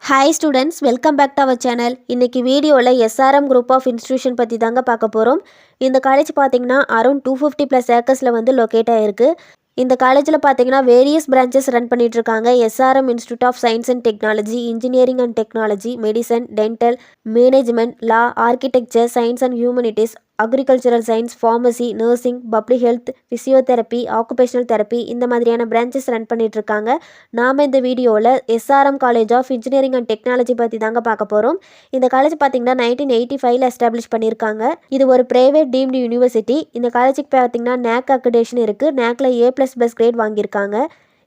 Hi students, welcome back to our channel. இன்றைக்கி வீடியோவில் SRM group of institution பற்றி தாங்க பார்க்க போகிறோம். இந்த காலேஜ் பார்த்திங்கன்னா அரௌண்ட் 250+ ஏக்கர்ஸில் வந்து லொக்கேட் ஆகிருக்கு. இந்த காலேஜில் பார்த்தீங்கன்னா வேரியஸ் பிரான்ச்சஸ் ரன் பண்ணிட்டு இருக்காங்க. SRM institute of science and technology, engineering and technology, medicine, dental, management, law, architecture, science and humanities, agricultural science, pharmacy, nursing, public health, physiotherapy, occupational therapy இந்த மாதிரியான பிரான்ச்சஸ் ரன் பண்ணிட்டு இருக்காங்க. நாம் இந்த வீடியோவில் SRM college of engineering and technology பற்றி தாங்க பார்க்க போகிறோம். இந்த காலேஜ் பார்த்தீங்கன்னா 1985 எஸ்டாப்ளிஷ் பண்ணியிருக்காங்க. இது ஒரு பிரைவேட் டீம்டு யூனிவர்சிட்டி. இந்த காலேஜுக்கு பார்த்தீங்கன்னா NAC அக்ரிடேஷன் இருக்குது. NACல A++ கிரேட் வாங்கியிருக்காங்க.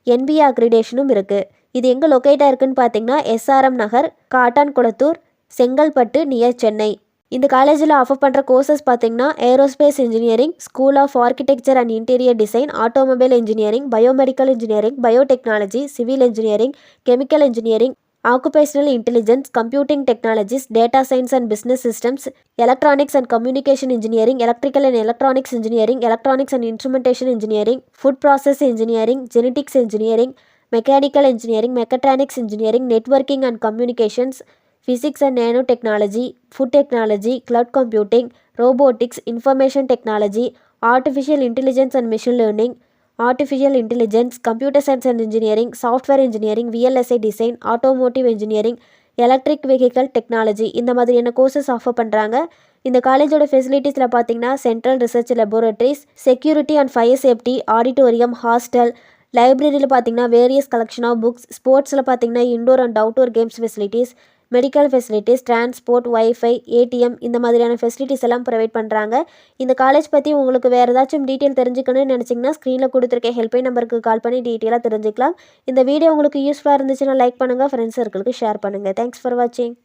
NBA அக்ரிடேஷனும் இருக்குது. இது எங்கே லொக்கேட்டாக இருக்குன்னு பார்த்தீங்கன்னா எஸ்ஆர்எம் நகர், காட்டான்குளத்தூர், செங்கல்பட்டு, நியர் சென்னை. இந்த காலேஜில் ஆஃபர் பண்ணுற கோர்சஸ் பார்த்தீங்கன்னா aerospace engineering, school of architecture and interior design, automobile engineering, biomedical engineering, biotechnology, civil engineering, chemical engineering, occupational intelligence, computing technologies, data science and business systems, electronics and communication engineering, electrical and electronics engineering, electronics and instrumentation engineering, food process engineering, genetics engineering, mechanical engineering, mechatronics engineering, networking and communications, physics and nano technology, food technology, cloud computing, robotics, information technology, artificial intelligence and machine learning, artificial intelligence, computer science and engineering, software engineering, VLSI design, automotive engineering, electric vehicle technology இந்த மாதிரியான courses offer பண்ணுறாங்க. இந்த காலேஜோட ஃபெசிலிட்டிஸில் பார்த்தீங்கன்னா central research லெபோரட்டரிஸ், security and fire safety, auditorium, hostel, லைப்ரரியில் பார்த்தீங்கன்னா various collection of books, ஸ்போர்ட்ஸில் பார்த்தீங்கன்னா indoor and outdoor games facilities, medical facilities, transport, wifi, ATM இந்த மாதிரியான ஃபெசிலிட்டிஸ் எல்லாம் ப்ரொவைட் பண்ணுறாங்க. இந்த காலேஜ் பற்றி உங்களுக்கு வேறு ஏதாச்சும் டீட்டெயில் தெரிஞ்சுக்கணும்னு நினச்சிங்கன்னா ஸ்க்ரீனில் கொடுத்துருக்க ஹெல்ப்லைன் நம்பருக்கு கால் பண்ணி டீட்டெயிலாக தெரிஞ்சுக்கலாம். இந்த வீடியோ உங்களுக்கு யூஸ்ஃபுல்லாக இருந்துச்சுன்னா லைக் பண்ணுங்கள், ஃப்ரெண்ட்ஸ் சர்க்கிளுக்கு ஷேர் பண்ணுங்கள். தேங்க்ஸ் ஃபார் வாட்சிங்.